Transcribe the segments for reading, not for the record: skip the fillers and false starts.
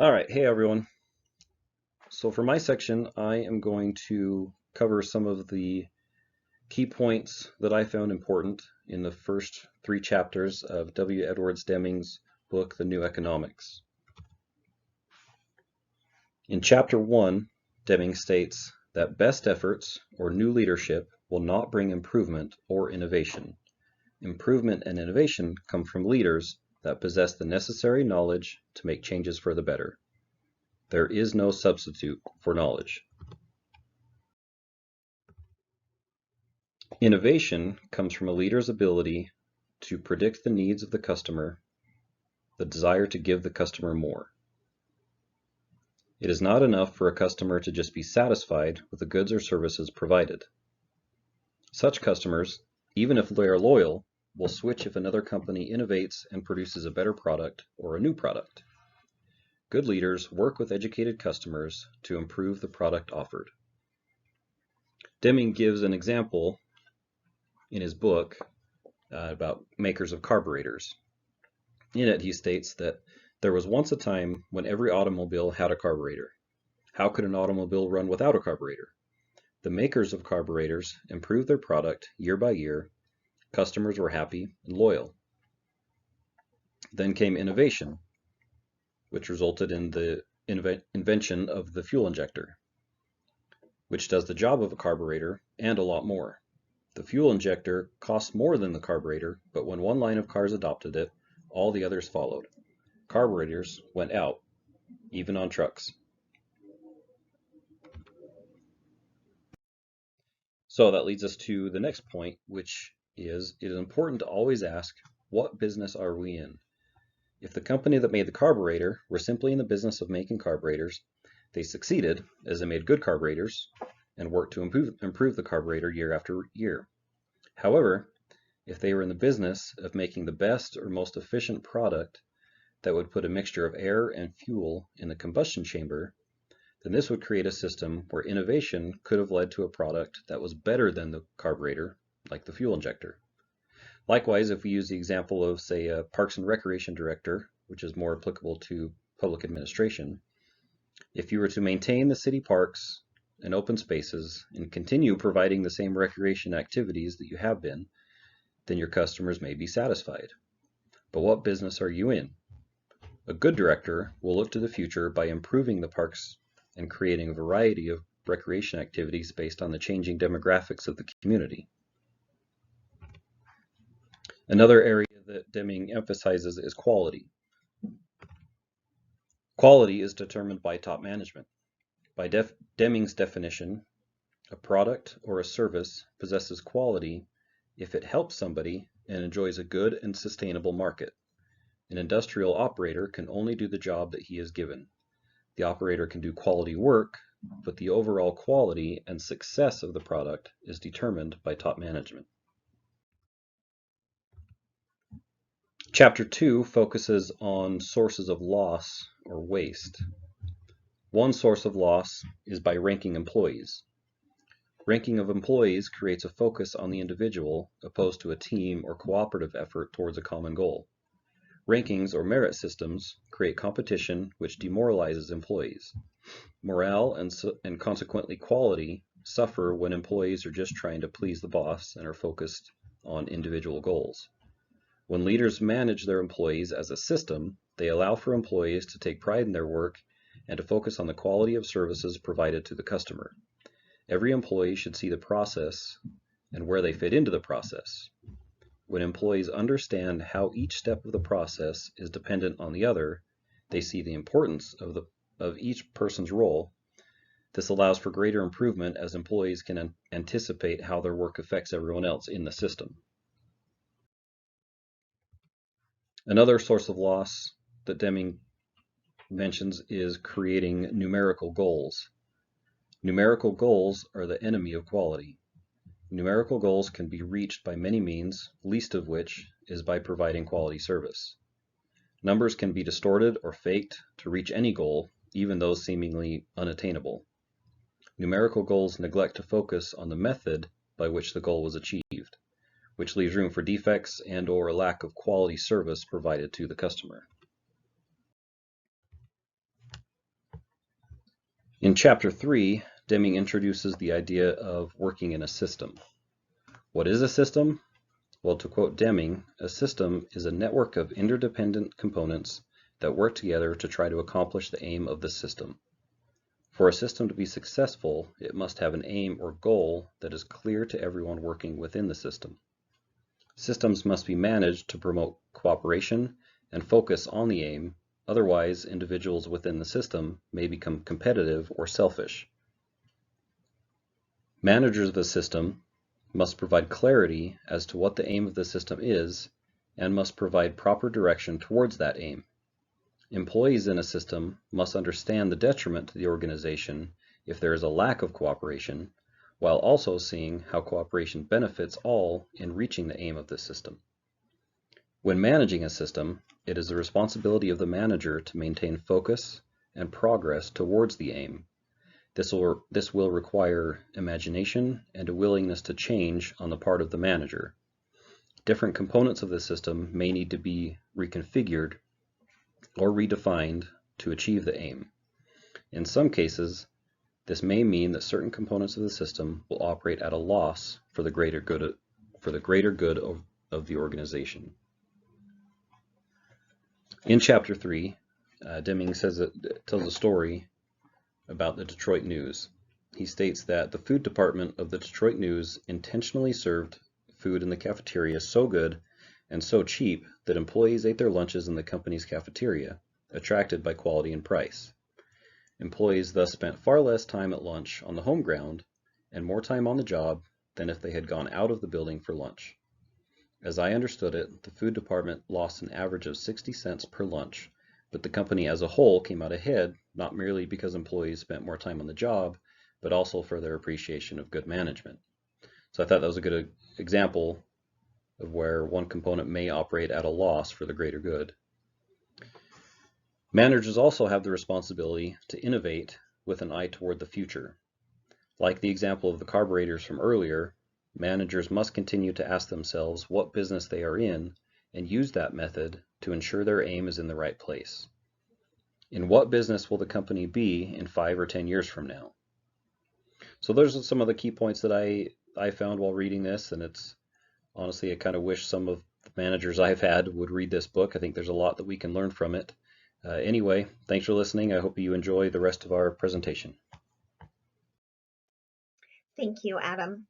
All right, hey everyone. So for my section, I am going to cover some of the key points that I found important in the first three chapters of W. Edwards Deming's book, The New Economics. In chapter 1, Deming states that best efforts or new leadership will not bring improvement or innovation. Improvement and innovation come from leaders that possess the necessary knowledge to make changes for the better. There is no substitute for knowledge. Innovation comes from a leader's ability to predict the needs of the customer, the desire to give the customer more. It is not enough for a customer to just be satisfied with the goods or services provided. Such customers, even if they are loyal, will switch if another company innovates and produces a better product or a new product. Good leaders work with educated customers to improve the product offered. Deming gives an example in his book about makers of carburetors. In it, he states that there was once a time when every automobile had a carburetor. How could an automobile run without a carburetor? The makers of carburetors improved their product year by year. Customers were happy and loyal. Then came innovation, which resulted in the invention of the fuel injector, which does the job of a carburetor and a lot more. The fuel injector costs more than the carburetor, but when one line of cars adopted it, all the others followed. Carburetors went out, even on trucks. So that leads us to the next point, which is it is important to always ask, what business are we in? If the company that made the carburetor were simply in the business of making carburetors, they succeeded as they made good carburetors and worked to improve the carburetor year after year. However, if they were in the business of making the best or most efficient product that would put a mixture of air and fuel in the combustion chamber, then this would create a system where innovation could have led to a product that was better than the carburetor, like the fuel injector. Likewise, if we use the example of, say, a Parks and Recreation Director, which is more applicable to public administration, if you were to maintain the city parks and open spaces and continue providing the same recreation activities that you have been, then your customers may be satisfied. But what business are you in? A good director will look to the future by improving the parks and creating a variety of recreation activities based on the changing demographics of the community. Another area that Deming emphasizes is quality. Quality is determined by top management. By Deming's definition, a product or a service possesses quality if it helps somebody and enjoys a good and sustainable market. An industrial operator can only do the job that he is given. The operator can do quality work, but the overall quality and success of the product is determined by top management. Chapter 2 focuses on sources of loss or waste. One source of loss is by ranking employees. Ranking of employees creates a focus on the individual opposed to a team or cooperative effort towards a common goal. Rankings or merit systems create competition which demoralizes employees. Morale and consequently quality suffer when employees are just trying to please the boss and are focused on individual goals. When leaders manage their employees as a system, they allow for employees to take pride in their work and to focus on the quality of services provided to the customer. Every employee should see the process and where they fit into the process. When employees understand how each step of the process is dependent on the other, they see the importance of each person's role. This allows for greater improvement as employees can anticipate how their work affects everyone else in the system. Another source of loss that Deming mentions is creating numerical goals. Numerical goals are the enemy of quality. Numerical goals can be reached by many means, least of which is by providing quality service. Numbers can be distorted or faked to reach any goal, even those seemingly unattainable. Numerical goals neglect to focus on the method by which the goal was achieved, which leaves room for defects and/or a lack of quality service provided to the customer. In Chapter 3, Deming introduces the idea of working in a system. What is a system? Well, to quote Deming, a system is a network of interdependent components that work together to try to accomplish the aim of the system. For a system to be successful, it must have an aim or goal that is clear to everyone working within the system. Systems must be managed to promote cooperation and focus on the aim, otherwise individuals within the system may become competitive or selfish. Managers of the system must provide clarity as to what the aim of the system is and must provide proper direction towards that aim. Employees in a system must understand the detriment to the organization if there is a lack of cooperation, while also seeing how cooperation benefits all in reaching the aim of the system. When managing a system, it is the responsibility of the manager to maintain focus and progress towards the aim. This will require imagination and a willingness to change on the part of the manager. Different components of the system may need to be reconfigured or redefined to achieve the aim. In some cases, this may mean that certain components of the system will operate at a loss for the greater good of the organization. In Chapter 3, Deming tells a story about the Detroit News. He states that the food department of the Detroit News intentionally served food in the cafeteria so good and so cheap that employees ate their lunches in the company's cafeteria, attracted by quality and price. Employees thus spent far less time at lunch on the home ground and more time on the job than if they had gone out of the building for lunch. As I understood it, the food department lost an average of 60 cents per lunch, but the company as a whole came out ahead, not merely because employees spent more time on the job, but also for their appreciation of good management. So I thought that was a good example of where one component may operate at a loss for the greater good. Managers also have the responsibility to innovate with an eye toward the future. Like the example of the carburetors from earlier, managers must continue to ask themselves what business they are in and use that method to ensure their aim is in the right place. In what business will the company be in 5 or 10 years from now? So those are some of the key points that I found while reading this, and it's honestly, I kind of wish some of the managers I've had would read this book. I think there's a lot that we can learn from it. Anyway, thanks for listening. I hope you enjoy the rest of our presentation. Thank you, Adam.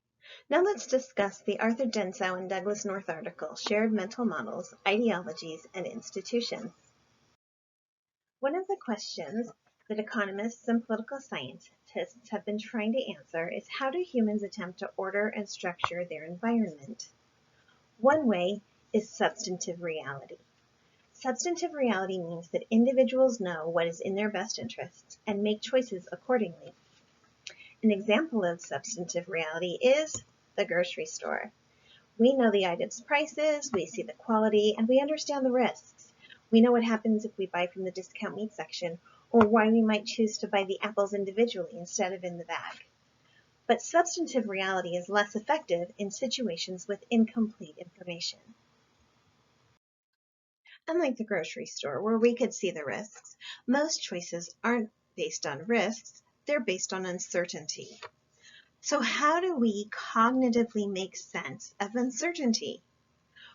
Now let's discuss the Arthur Densau and Douglas North article, Shared Mental Models, Ideologies, and Institutions. One of the questions that economists and political scientists have been trying to answer is how do humans attempt to order and structure their environment? One way is substantive reality. Substantive reality means that individuals know what is in their best interests and make choices accordingly. An example of substantive reality is the grocery store. We know the item's prices, we see the quality, and we understand the risks. We know what happens if we buy from the discount meat section, or why we might choose to buy the apples individually instead of in the bag. But substantive reality is less effective in situations with incomplete information. Unlike the grocery store, where we could see the risks, most choices aren't based on risks, they're based on uncertainty. So how do we cognitively make sense of uncertainty?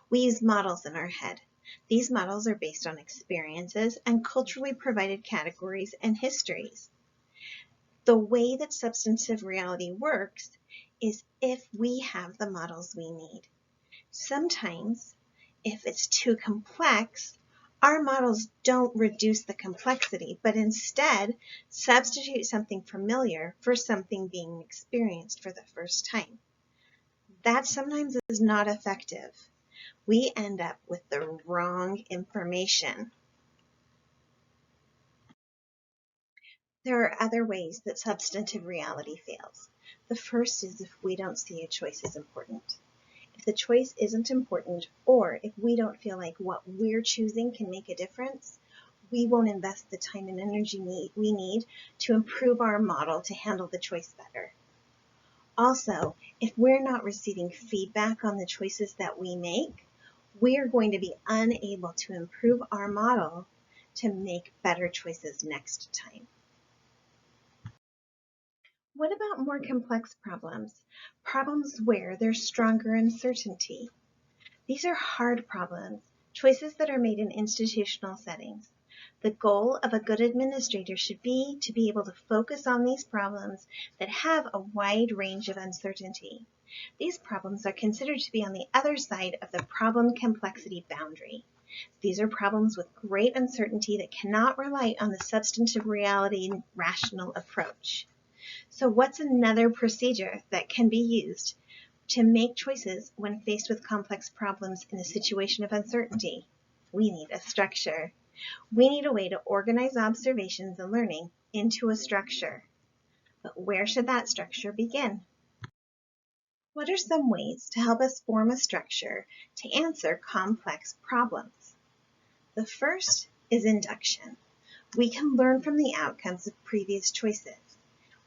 We use models in our head. These models are based on experiences and culturally provided categories and histories. The way that substantive reality works is if we have the models we need. Sometimes, if it's too complex, our models don't reduce the complexity, but instead substitute something familiar for something being experienced for the first time. That sometimes is not effective. We end up with the wrong information. There are other ways that substantive reality fails. The first is if we don't see a choice as important. If the choice isn't important, or if we don't feel like what we're choosing can make a difference, we won't invest the time and energy we need to improve our model to handle the choice better. Also, if we're not receiving feedback on the choices that we make, we're going to be unable to improve our model to make better choices next time. What about more complex problems? Problems where there's stronger uncertainty. These are hard problems, choices that are made in institutional settings. The goal of a good administrator should be to be able to focus on these problems that have a wide range of uncertainty. These problems are considered to be on the other side of the problem complexity boundary. These are problems with great uncertainty that cannot rely on the substantive reality rational approach. So what's another procedure that can be used to make choices when faced with complex problems in a situation of uncertainty? We need a structure. We need a way to organize observations and learning into a structure. But where should that structure begin? What are some ways to help us form a structure to answer complex problems? The first is induction. We can learn from the outcomes of previous choices.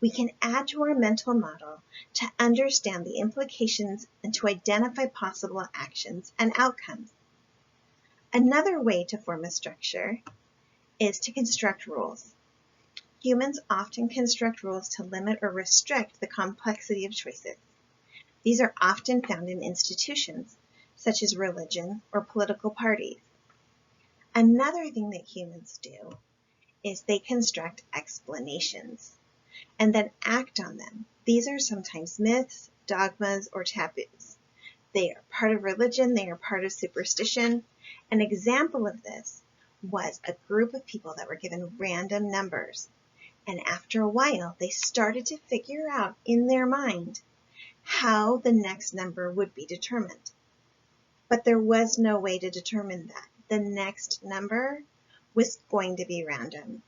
We can add to our mental model to understand the implications and to identify possible actions and outcomes. Another way to form a structure is to construct rules. Humans often construct rules to limit or restrict the complexity of choices. These are often found in institutions, such as religion or political parties. Another thing that humans do is they construct explanations and then act on them. These are sometimes myths, dogmas, or taboos. They are part of religion, they are part of superstition. An example of this was a group of people that were given random numbers. And after a while, they started to figure out in their mind how the next number would be determined. But there was no way to determine that. The next number was going to be random.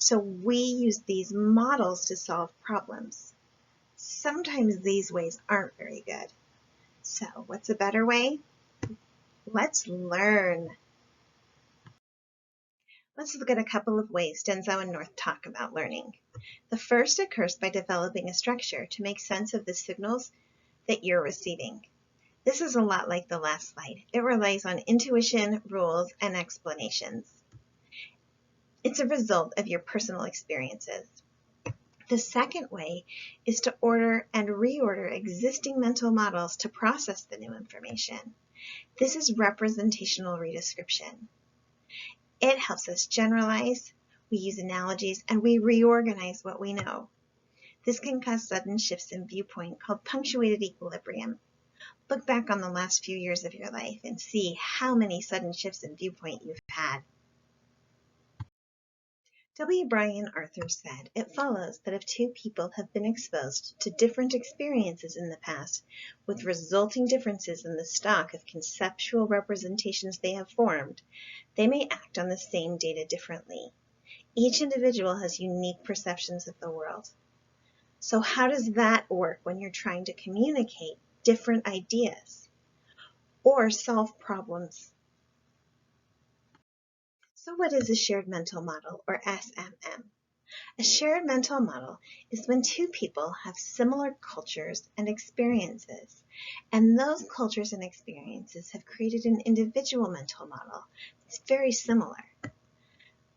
So we use these models to solve problems. Sometimes these ways aren't very good. So what's a better way? Let's learn. Let's look at a couple of ways Denzo and North talk about learning. The first occurs by developing a structure to make sense of the signals that you're receiving. This is a lot like the last slide. It relies on intuition, rules, and explanations. It's a result of your personal experiences. The second way is to order and reorder existing mental models to process the new information. This is representational redescription. It helps us generalize, we use analogies, and we reorganize what we know. This can cause sudden shifts in viewpoint called punctuated equilibrium. Look back on the last few years of your life and see how many sudden shifts in viewpoint you've had. W. Brian Arthur said, "It follows that if two people have been exposed to different experiences in the past, with resulting differences in the stock of conceptual representations they have formed, they may act on the same data differently. Each individual has unique perceptions of the world." So how does that work when you're trying to communicate different ideas or solve problems? So what is a shared mental model, or SMM? A shared mental model is when two people have similar cultures and experiences, and those cultures and experiences have created an individual mental model that's very similar.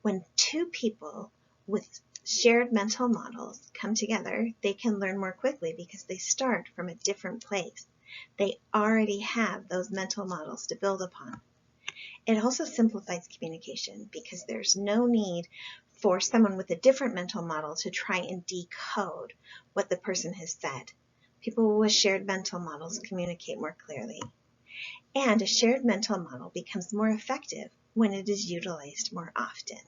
When two people with shared mental models come together, they can learn more quickly because they start from a different place. They already have those mental models to build upon. It also simplifies communication because there's no need for someone with a different mental model to try and decode what the person has said. People with shared mental models communicate more clearly. And a shared mental model becomes more effective when it is utilized more often.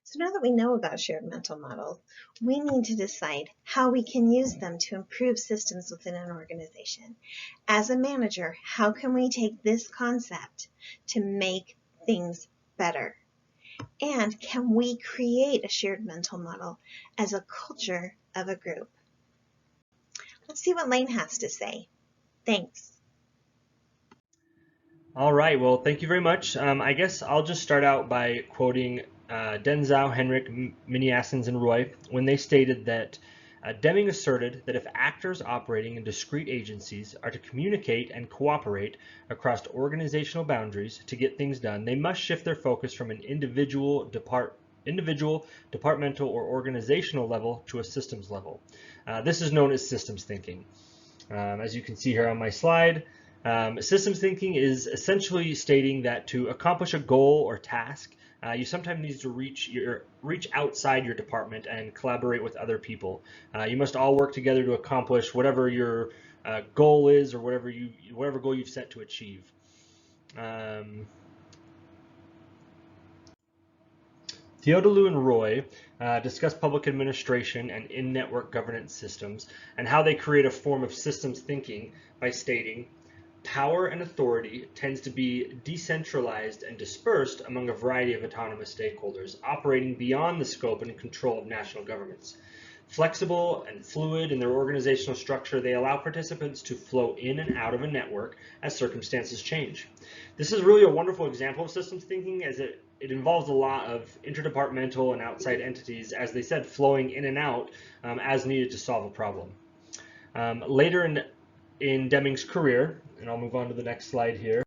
So now that we know about shared mental models, we need to decide how we can use them to improve systems within an organization. As a manager, how can we take this concept to make things better? And can we create a shared mental model as a culture of a group? Let's see what Lane has to say. Thanks. All right, well, thank you very much. I guess I'll just start out by quoting Denzau, Henrik, Miniassens, and Roy when they stated that Deming asserted that if actors operating in discrete agencies are to communicate and cooperate across organizational boundaries to get things done, they must shift their focus from an individual individual, departmental, or organizational level to a systems level. This is known as systems thinking. As you can see here on my slide, systems thinking is essentially stating that to accomplish a goal or task, you sometimes need to reach outside your department and collaborate with other people. You must all work together to accomplish whatever your goal is, or whatever goal you've set to achieve. Theodolou and Roy discuss public administration and in-network governance systems and how they create a form of systems thinking by stating, power and authority tends to be decentralized and dispersed among a variety of autonomous stakeholders operating beyond the scope and control of national governments. Flexible and fluid in their organizational structure, they allow participants to flow in and out of a network as circumstances change. This is really a wonderful example of systems thinking, as it involves a lot of interdepartmental and outside entities, as they said, flowing in and out as needed to solve a problem. Later in Deming's career, and I'll move on to the next slide here,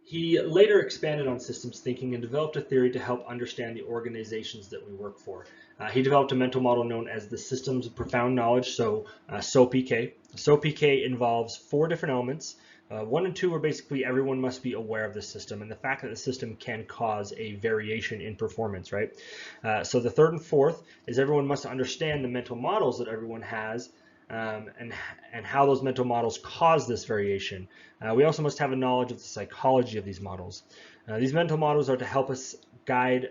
he later expanded on systems thinking and developed a theory to help understand the organizations that we work for. He developed a mental model known as the Systems of Profound Knowledge, so SOPK. SOPK involves 4 different elements. 1 and 2 are basically everyone must be aware of the system and the fact that the system can cause a variation in performance, right? So the 3rd and 4th is everyone must understand the mental models that everyone has, and how those mental models cause this variation. We also must have a knowledge of the psychology of these models. These mental models are to help guide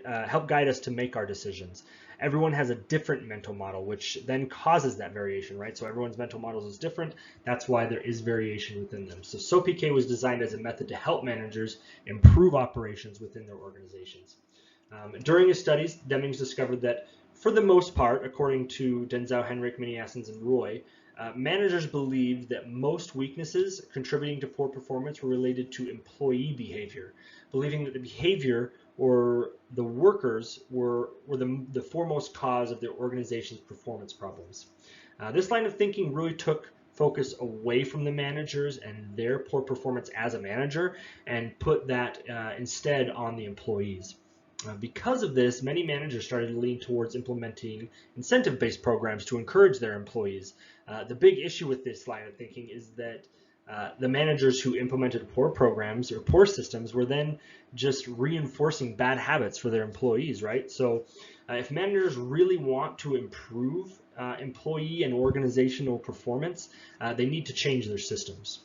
us to make our decisions. Everyone has a different mental model, which then causes that variation, right? So everyone's mental models is different. That's why there is variation within them. So SOPK was designed as a method to help managers improve operations within their organizations. During his studies, Demings discovered that for the most part, according to Denzau, Henrik, Miniassens, and Roy, managers believed that most weaknesses contributing to poor performance were related to employee behavior, believing that the behavior or the workers were the foremost cause of their organization's performance problems. This line of thinking really took focus away from the managers and their poor performance as a manager and put that instead on the employees. Because of this, many managers started to lean towards implementing incentive-based programs to encourage their employees. The big issue with this line of thinking is that the managers who implemented poor programs or poor systems were then just reinforcing bad habits for their employees, right? So if managers really want to improve employee and organizational performance, they need to change their systems.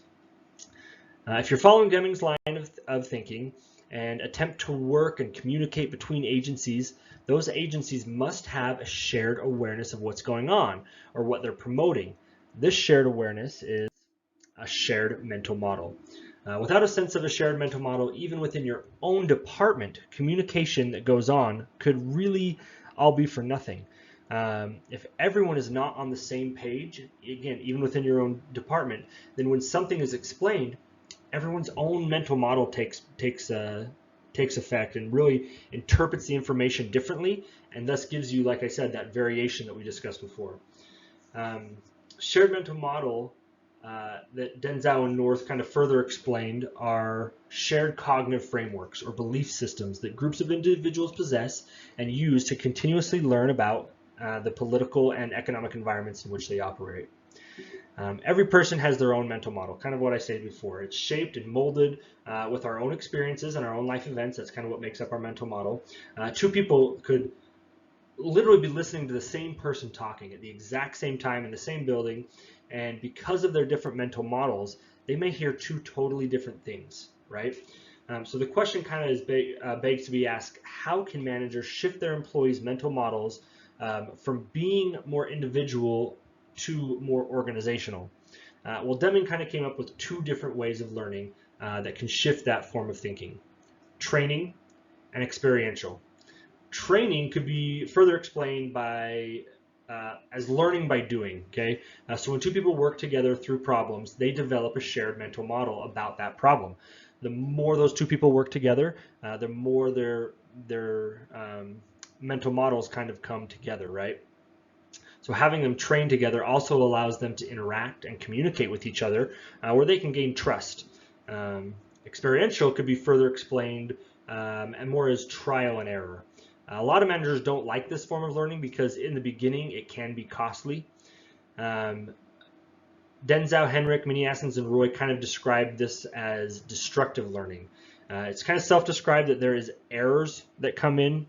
If you're following Deming's line of thinking, and attempt to work and communicate between agencies, those agencies must have a shared awareness of what's going on or what they're promoting. This shared awareness is a shared mental model. Without a sense of a shared mental model, even within your own department, communication that goes on could really all be for nothing. If everyone is not on the same page, again, even within your own department, then when something is explained, everyone's own mental model takes effect and really interprets the information differently, and thus gives you, like I said, that variation that we discussed before. Shared mental model that Denzau and North kind of further explained are shared cognitive frameworks or belief systems that groups of individuals possess and use to continuously learn about the political and economic environments in which they operate. Every person has their own mental model, kind of what I said before. It's shaped and molded with our own experiences and our own life events. That's kind of what makes up our mental model. 2 people could literally be listening to the same person talking at the exact same time in the same building, and because of their different mental models, they may hear 2 totally different things, right? So the question kind of is begs to be asked, how can managers shift their employees' mental models from being more individual to more organizational? Well, Deming kind of came up with 2 different ways of learning that can shift that form of thinking: training and experiential. Training could be further explained by as learning by doing. Okay, so when 2 people work together through problems, they develop a shared mental model about that problem. The more those 2 people work together, the more their mental models kind of come together, right? So having them train together also allows them to interact and communicate with each other where they can gain trust. Experiential could be further explained and more as trial and error. A lot of managers don't like this form of learning because in the beginning it can be costly. Denzau, Henrik, Miniassens, and Roy kind of described this as destructive learning. It's kind of self-described that there is errors that come in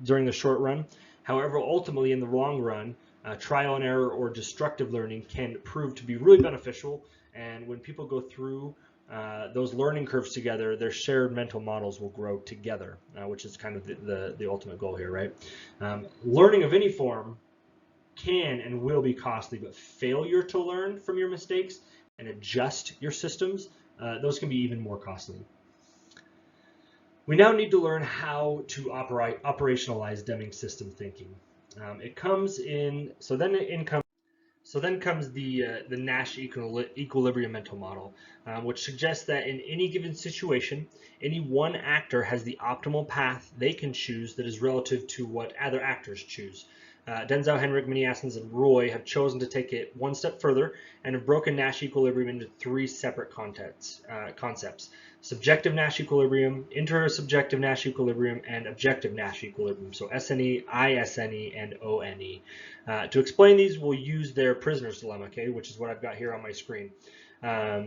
during the short run. However, ultimately in the long run, trial and error or destructive learning can prove to be really beneficial. And when people go through those learning curves together, their shared mental models will grow together, which is kind of the ultimate goal here, right? Learning of any form can and will be costly, but failure to learn from your mistakes and adjust your systems, those can be even more costly. We now need to learn how to operationalize Deming system thinking. It comes in, so then comes the Nash equilibrium mental model, which suggests that in any given situation, any one actor has the optimal path they can choose that is relative to what other actors choose. Denzau, Henrik, Miniassens, and Roy have chosen to take it one step further and have broken Nash equilibrium into three separate concepts. Subjective Nash equilibrium, intersubjective Nash equilibrium, and objective Nash equilibrium. So SNE, ISNE, and ONE. To explain these, we'll use their prisoner's dilemma, okay, which is what I've got here on my screen.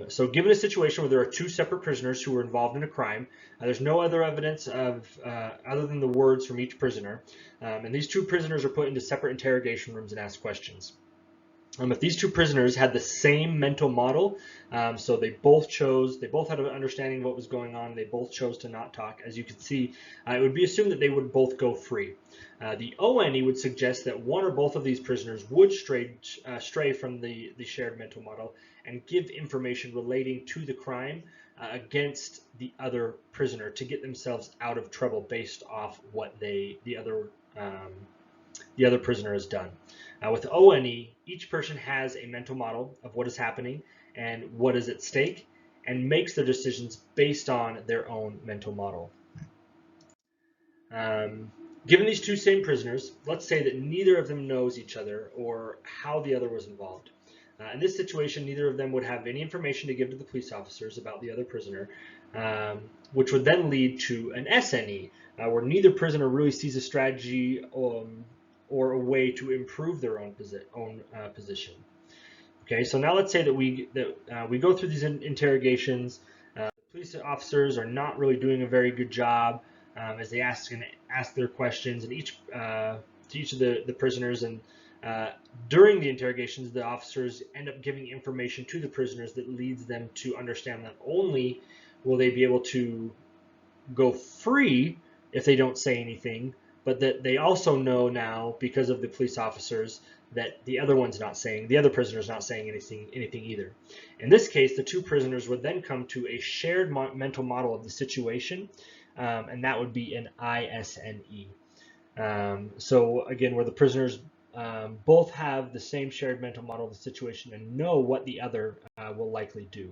So given a situation where there are two separate prisoners who were involved in a crime, there's no other evidence of other than the words from each prisoner, and these two prisoners are put into separate interrogation rooms and asked questions. If these two prisoners had the same mental model, so they both had an understanding of what was going on, they both chose to not talk, as you can see, it would be assumed that they would both go free. The ONE would suggest that one or both of these prisoners would stray from the shared mental model and give information relating to the crime against the other prisoner to get themselves out of trouble based off what the other prisoner has done. With ONE, each person has a mental model of what is happening and what is at stake and makes their decisions based on their own mental model. Given these two same prisoners, let's say that neither of them knows each other or how the other was involved. In this situation, neither of them would have any information to give to the police officers about the other prisoner, which would then lead to an SNE, where neither prisoner really sees a strategy or a way to improve their own position. Okay, so now let's say that we go through these interrogations. The police officers are not really doing a very good job as they ask their questions and to each of the prisoners, and during the interrogations, the officers end up giving information to the prisoners that leads them to understand not only will they be able to go free if they don't say anything, but that they also know now, because of the police officers, that the other prisoner's not saying anything either. In this case, the two prisoners would then come to a shared mental model of the situation, and that would be an ISNE. So again, where the prisoners both have the same shared mental model of the situation and know what the other will likely do.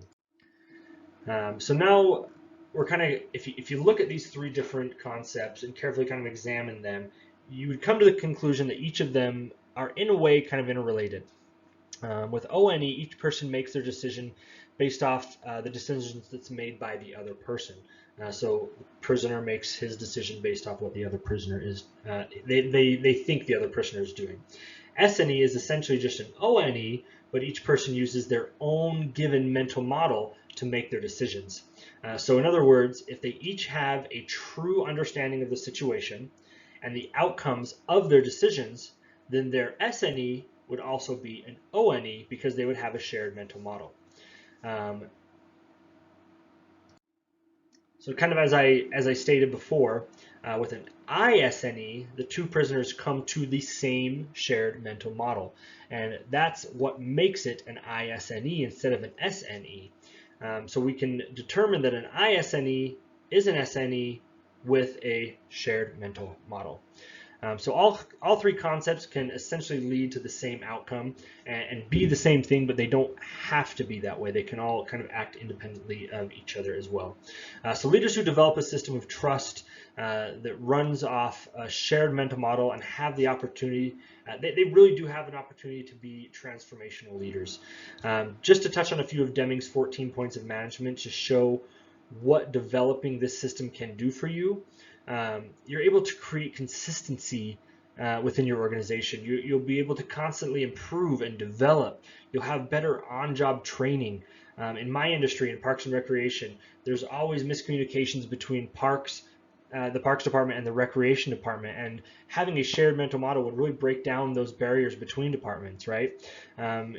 So now we're kind of, if you look at these three different concepts and carefully kind of examine them, you would come to the conclusion that each of them are in a way kind of interrelated. With ONE, each person makes their decision based off the decisions that's made by the other person. So the prisoner makes his decision based off what the other prisoner is, they think the other prisoner is doing. SNE is essentially just an ONE, but each person uses their own given mental model to make their decisions. So in other words, if they each have a true understanding of the situation and the outcomes of their decisions, then their SNE would also be an ONE because they would have a shared mental model. So kind of as I stated before, with an ISNE, the two prisoners come to the same shared mental model. And that's what makes it an ISNE instead of an SNE. So we can determine that an ISNE is an SNE with a shared mental model. So all three concepts can essentially lead to the same outcome and be the same thing, but they don't have to be that way. They can all kind of act independently of each other as well. So leaders who develop a system of trust that runs off a shared mental model and have the opportunity, they really do have an opportunity to be transformational leaders. Just to touch on a few of Deming's 14 points of management to show what developing this system can do for you. you're able to create consistency within your organization. You'll be able to constantly improve and develop. You'll have better on-job training. In my industry, in Parks and Recreation, there's always miscommunications between the Parks Department and the Recreation Department, and having a shared mental model would really break down those barriers between departments, right?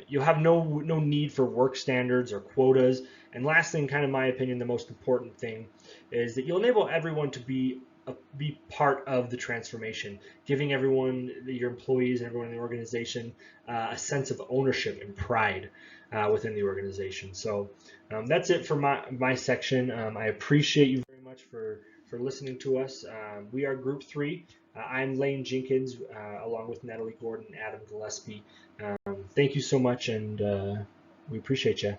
You'll have no need for work standards or quotas. And last thing, kind of my opinion, the most important thing is that you'll enable everyone to be part of the transformation, giving everyone, your employees and everyone in the organization, a sense of ownership and pride within the organization. So that's it for my section. I appreciate you very much for listening to us. We are Group 3. I'm Lane Jenkins, along with Natalie Gordon and Adam Gillespie. Thank you so much, and we appreciate you.